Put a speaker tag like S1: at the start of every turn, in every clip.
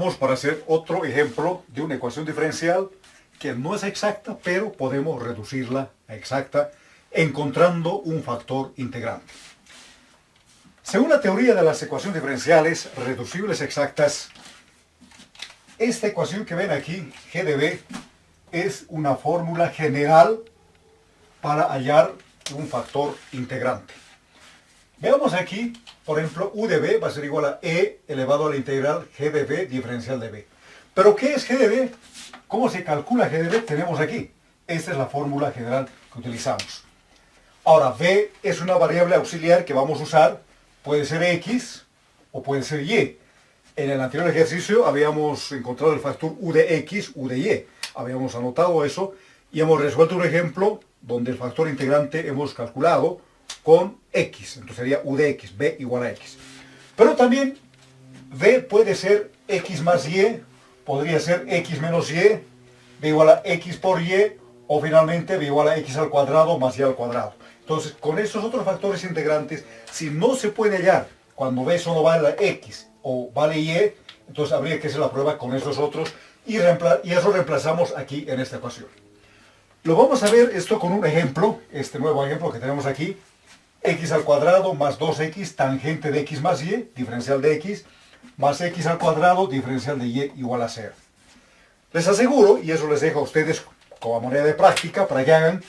S1: Regresamos para hacer otro ejemplo de una ecuación diferencial que no es exacta, pero podemos reducirla a exacta encontrando un factor integrante. Según la teoría de las ecuaciones diferenciales reducibles exactas, esta ecuación que ven aquí, G de B, es una fórmula general para hallar un factor integrante. Veamos aquí, por ejemplo, U de B va a ser igual a E elevado a la integral G de B diferencial de B. ¿Pero qué es G de B? ¿Cómo se calcula G de B? Tenemos aquí. Esta es la fórmula general que utilizamos. Ahora, B es una variable auxiliar que vamos a usar. Puede ser X o puede ser Y. En el anterior ejercicio habíamos encontrado el factor U de X, U de Y. Habíamos anotado eso y hemos resuelto un ejemplo donde el factor integrante hemos calculado con X. Entonces sería U de X, B igual a X. Pero también B puede ser X más Y, podría ser X menos Y, B igual a X por Y, o finalmente B igual a X al cuadrado más Y al cuadrado. Entonces, con estos otros factores integrantes, si no se puede hallar cuando B solo vale X o vale Y, entonces habría que hacer la prueba con esos otros y eso reemplazamos aquí en esta ecuación. Lo vamos a ver esto con un ejemplo, este nuevo ejemplo que tenemos aquí. X al cuadrado más 2X tangente de X más Y, diferencial de X, más X al cuadrado, diferencial de Y igual a 0. Les aseguro, y eso les dejo a ustedes como manera de práctica para que hagan,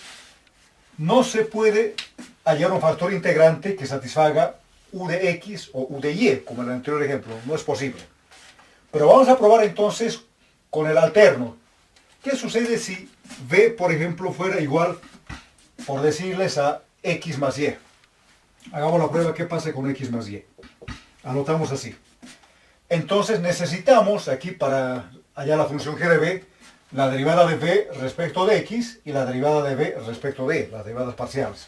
S1: no se puede hallar un factor integrante que satisfaga U de X o U de Y, como en el anterior ejemplo. No es posible. Pero vamos a probar entonces con el alterno. ¿Qué sucede si B, por ejemplo, fuera igual, por decirles, a X más Y? Hagamos la prueba qué pasa con X más Y. Anotamos así. Entonces necesitamos aquí para hallar la función G de B, la derivada de B respecto de X y la derivada de B respecto de Y, las derivadas parciales.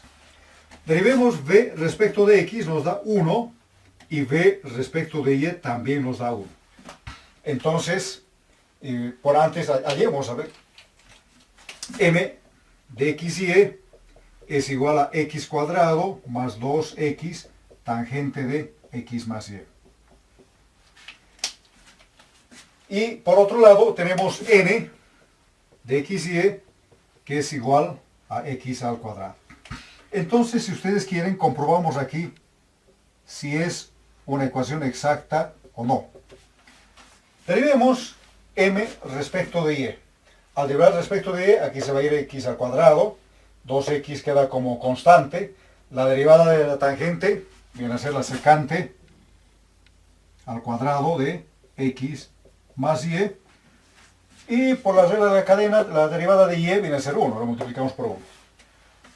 S1: Derivemos B respecto de X nos da 1 y B respecto de Y también nos da 1. Entonces, por antes hallemos, a ver, M de X y Y es igual a X cuadrado más 2X tangente de X más Y. Y por otro lado tenemos N de X y Y que es igual a X al cuadrado. Entonces, si ustedes quieren, comprobamos aquí si es una ecuación exacta o no. Derivemos M respecto de Y. Al derivar respecto de Y, aquí se va a ir X al cuadrado. 2X queda como constante. La derivada de la tangente viene a ser la secante al cuadrado de X más Y. Y por la regla de la cadena, la derivada de Y viene a ser 1. Lo multiplicamos por 1.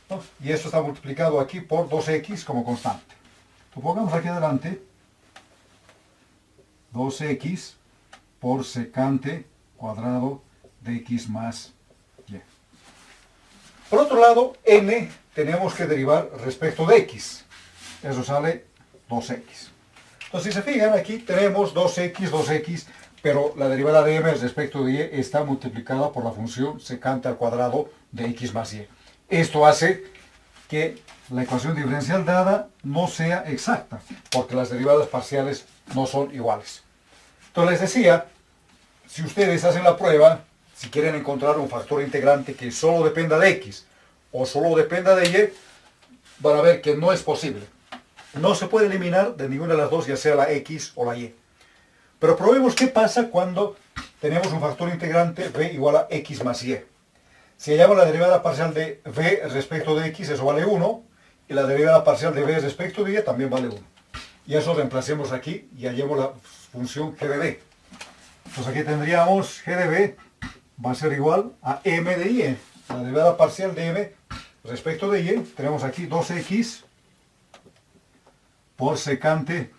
S1: ¿No? Y esto está multiplicado aquí por 2X como constante. Lo pongamos aquí adelante. 2X por secante cuadrado de X más Y. Por otro lado, N tenemos que derivar respecto de X. Eso sale 2X. Entonces, si se fijan, aquí tenemos 2X, 2X, pero la derivada de M respecto de Y está multiplicada por la función secante al cuadrado de X más Y. Esto hace que la ecuación diferencial dada no sea exacta, porque las derivadas parciales no son iguales. Entonces les decía, si ustedes hacen la prueba, si quieren encontrar un factor integrante que solo dependa de X o solo dependa de Y, van a ver que no es posible. No se puede eliminar de ninguna de las dos, ya sea la X o la Y. Pero probemos qué pasa cuando tenemos un factor integrante B igual a X más Y. Si hallamos la derivada parcial de B respecto de X, eso vale 1, y la derivada parcial de B respecto de Y también vale 1. Y eso reemplacemos aquí y hallemos la función G de B. Pues aquí tendríamos G de B va a ser igual a M de Y. La derivada parcial de M respecto de Y, tenemos aquí 2X por secante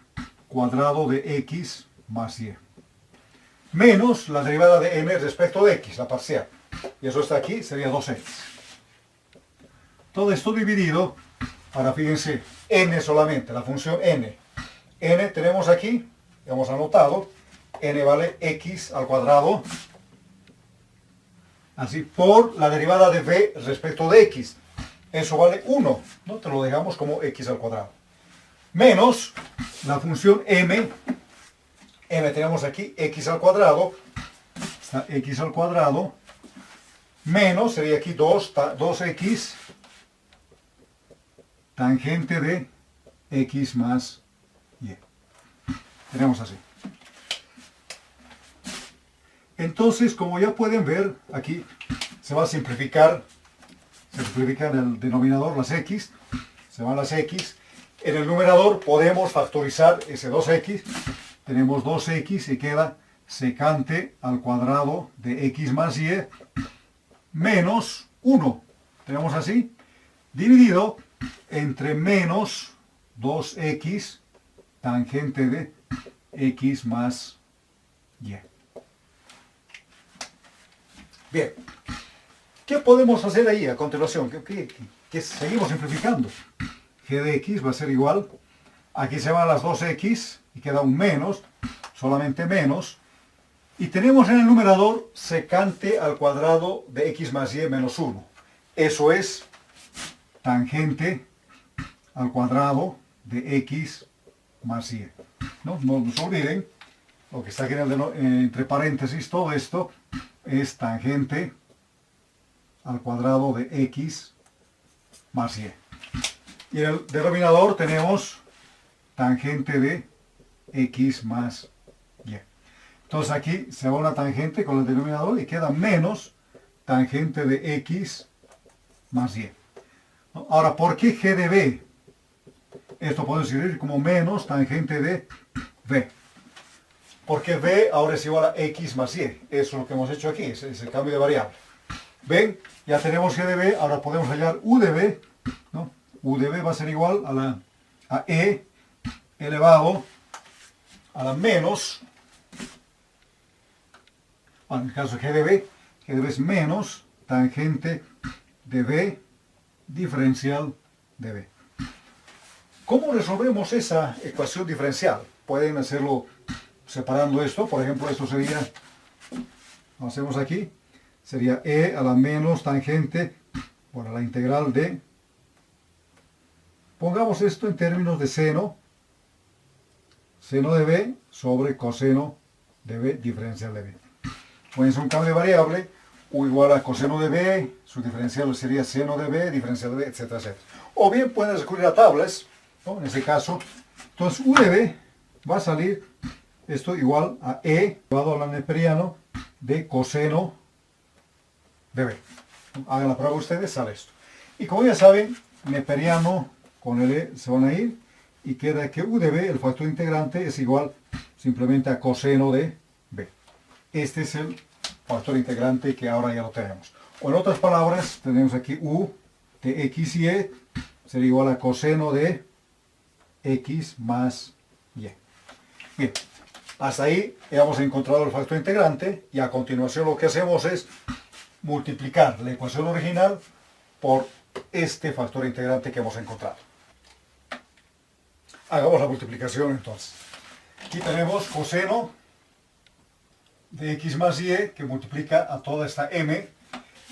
S1: cuadrado de X más Y. Menos la derivada de M respecto de X, la parcial. Y eso está aquí, sería 2X. Todo esto dividido, ahora fíjense, N solamente, la función N. N tenemos aquí, hemos anotado, N vale X al cuadrado, así, por la derivada de B respecto de X. Eso vale 1, ¿no? Te lo dejamos como X al cuadrado. Menos la función M m tenemos aquí x al cuadrado, está x al cuadrado, menos, sería aquí 2x tangente de x más y. Tenemos así. Entonces, como ya pueden ver, aquí se va a simplificar, se simplifica en el denominador las x, se van las x. En el numerador podemos factorizar ese 2x, tenemos 2x y queda secante al cuadrado de x más y menos 1. Tenemos así, dividido entre menos 2x tangente de x más y. Bien, ¿qué podemos hacer ahí a continuación? ¿Qué seguimos simplificando? G de x va a ser igual, aquí se van las 2x y queda un menos, solamente menos, y tenemos en el numerador secante al cuadrado de x más y menos 1. Eso es tangente al cuadrado de x más y. No se olviden, lo que está aquí entre paréntesis, todo esto es tangente al cuadrado de x más y. Y en el denominador tenemos tangente de x más y. Entonces aquí se va una tangente con el denominador y queda menos tangente de x más y. Ahora, ¿por qué g de b? Esto puede escribir como menos tangente de b. Porque b ahora es igual a x más y. Eso es lo que hemos hecho aquí, es el cambio de variable. ¿Ven? Ya tenemos g de b, ahora podemos hallar u de b, ¿no? U de b va a ser igual a e elevado a la menos, bueno, en el caso de g de b es menos tangente de b diferencial de b. ¿Cómo resolvemos esa ecuación diferencial? Pueden hacerlo separando esto, por ejemplo, esto sería, lo hacemos aquí, sería e a la menos tangente, bueno, la integral de, pongamos esto en términos de seno de b sobre coseno de b diferencial de b. Puede ser un cambio de variable, u igual a coseno de b, su diferencial sería seno de b, diferencial de b, etcétera, etcétera. O bien pueden recurrir a tablas, ¿no? En este caso, entonces u de b va a salir esto igual a e elevado al neperiano de coseno de b. Hagan la prueba ustedes, sale esto. Y como ya saben, neperiano con el e se van a ir y queda que u de b, el factor integrante, es igual simplemente a coseno de b. Este es el factor integrante que ahora ya lo tenemos. O en otras palabras, tenemos aquí u de x y e sería igual a coseno de x más y. Bien, hasta ahí ya hemos encontrado el factor integrante y a continuación lo que hacemos es multiplicar la ecuación original por este factor integrante que hemos encontrado. Hagamos la multiplicación entonces. Aquí tenemos coseno de x más y que multiplica a toda esta m.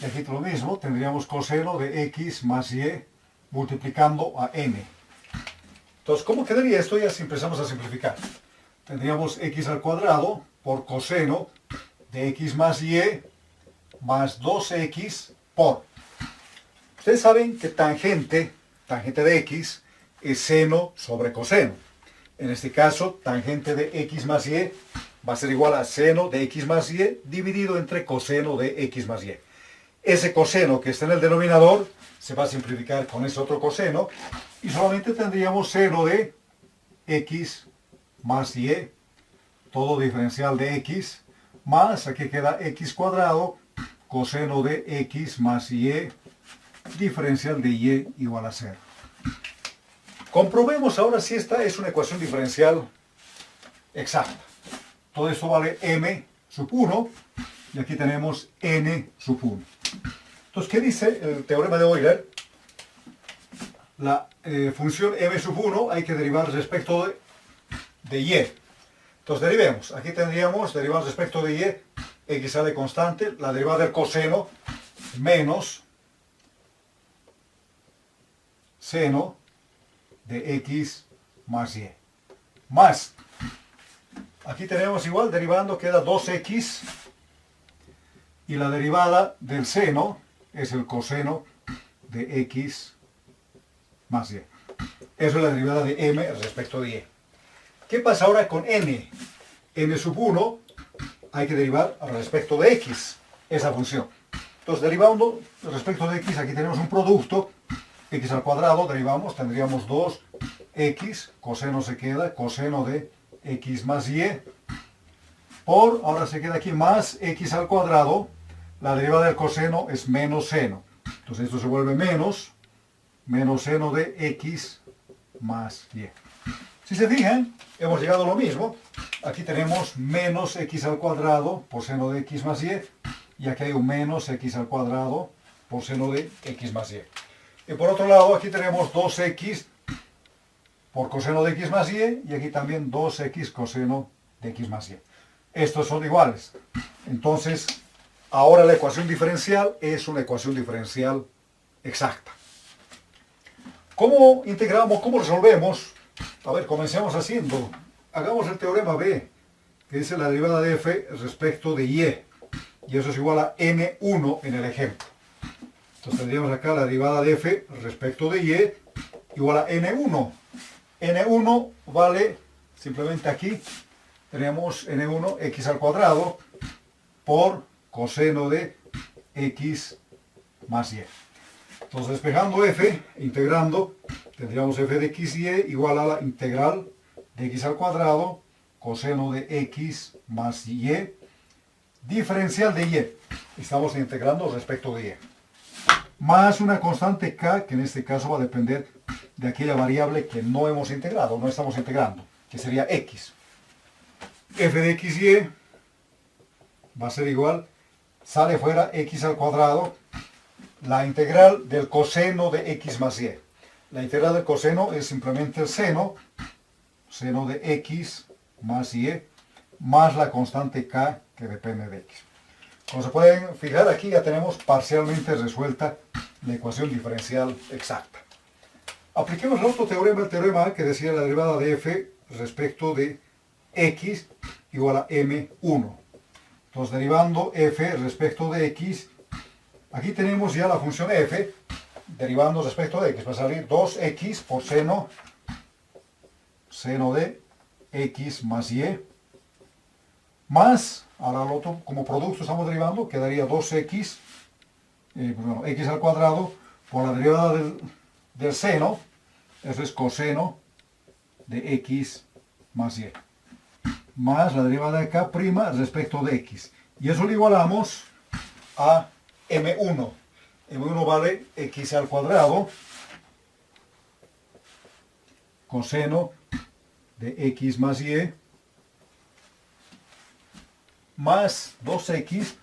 S1: Y aquí lo mismo, tendríamos coseno de x más y multiplicando a n. Entonces, ¿cómo quedaría esto ya si empezamos a simplificar? Tendríamos x al cuadrado por coseno de x más y más 2x por. Ustedes saben que tangente de x es seno sobre coseno. En este caso, tangente de x más y va a ser igual a seno de x más y dividido entre coseno de x más y. Ese coseno que está en el denominador se va a simplificar con ese otro coseno y solamente tendríamos seno de x más y, todo diferencial de x, más aquí queda x cuadrado, coseno de x más y, diferencial de y igual a 0. Comprobemos ahora si esta es una ecuación diferencial exacta. Todo esto vale m sub 1 y aquí tenemos n sub 1. Entonces, ¿qué dice el teorema de Euler? La función m sub 1 hay que derivar respecto de y. Entonces derivemos. Aquí tendríamos derivar respecto de y, x sale constante, la derivada del coseno menos seno de x más y. Más, Aquí tenemos igual, derivando queda 2x. Y la derivada del seno es el coseno de x más y. Eso es la derivada de m respecto de y. ¿Qué pasa ahora con n? N sub 1 hay que derivar respecto de x, esa función. Entonces, derivando respecto de x, aquí tenemos un producto, x al cuadrado, derivamos, tendríamos 2x, coseno se queda, coseno de x más y, por, ahora se queda aquí más x al cuadrado, la derivada del coseno es menos seno. Entonces esto se vuelve menos seno de x más y. Si se fijan, hemos llegado a lo mismo. Aquí tenemos menos x al cuadrado por seno de x más y. Y aquí hay un menos x al cuadrado por seno de x más y. Y por otro lado, aquí tenemos 2x por coseno de x más y. Y aquí también 2x coseno de x más y. Estos son iguales. Entonces, ahora la ecuación diferencial es una ecuación diferencial exacta. ¿Cómo integramos? ¿Cómo resolvemos? A ver, comencemos haciendo. Hagamos el teorema B, que dice la derivada de f respecto de y. Y eso es igual a n1 en el ejemplo. Entonces tendríamos acá la derivada de f respecto de y igual a n1. n1 vale, simplemente aquí, tenemos n1 x al cuadrado por coseno de x más y. Entonces despejando f, integrando, tendríamos f de x y igual a la integral de x al cuadrado, coseno de x más y, diferencial de y. Estamos integrando respecto de y. Más una constante k, que en este caso va a depender de aquella variable que no hemos integrado, no estamos integrando, que sería x. F de x y va a ser igual, sale fuera x al cuadrado, la integral del coseno de x más y. La integral del coseno es simplemente el seno de x más y, más la constante k que depende de x. Como se pueden fijar, aquí ya tenemos parcialmente resuelta la ecuación diferencial exacta. Apliquemos el otro teorema, el teorema A, que decía la derivada de f respecto de x igual a m1. Entonces, derivando f respecto de x, aquí tenemos ya la función f, derivando respecto de x, va a salir 2x por seno de x más y, más, ahora lo otro, como producto estamos derivando, quedaría 2x, x al cuadrado, por la derivada del seno, eso es coseno de x más y, más la derivada de k' respecto de x. Y eso lo igualamos a m1. m1 vale x al cuadrado, coseno de x más y, más 2x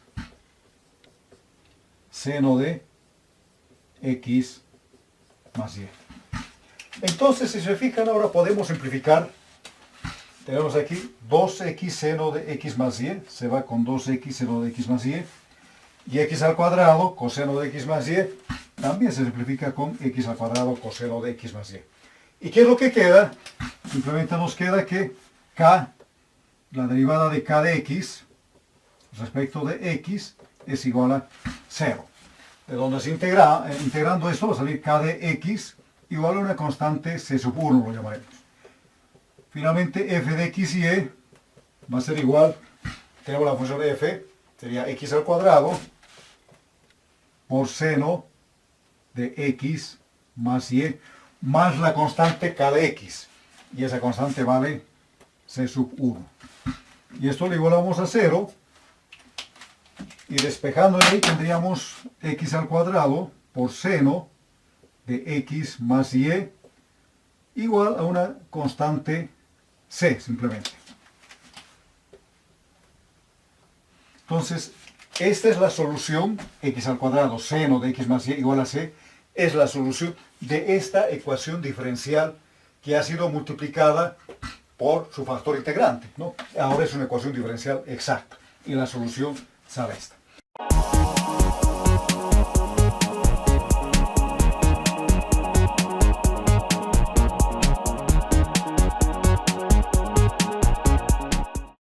S1: seno de x más y. Entonces, si se fijan, ahora podemos simplificar. Tenemos aquí 2x seno de x más y, se va con 2x seno de x más y. Y x al cuadrado, coseno de x más y, también se simplifica con x al cuadrado, coseno de x más y. ¿Y qué es lo que queda? Simplemente nos queda que k, la derivada de k de x, respecto de x, es igual a 0. De donde se integrando esto va a salir k de x igual a una constante c sub 1, lo llamaremos. Finalmente, f de x y va a ser igual, tenemos la función de f, sería x al cuadrado por seno de x más y, más la constante k de x. Y esa constante vale c sub 1. Y esto lo igualamos a 0. Y despejando de ahí tendríamos x al cuadrado por seno de x más y igual a una constante c, simplemente. Entonces, esta es la solución, x al cuadrado seno de x más y igual a c, es la solución de esta ecuación diferencial que ha sido multiplicada por su factor integrante, ¿no? Ahora es una ecuación diferencial exacta y la solución sale esta.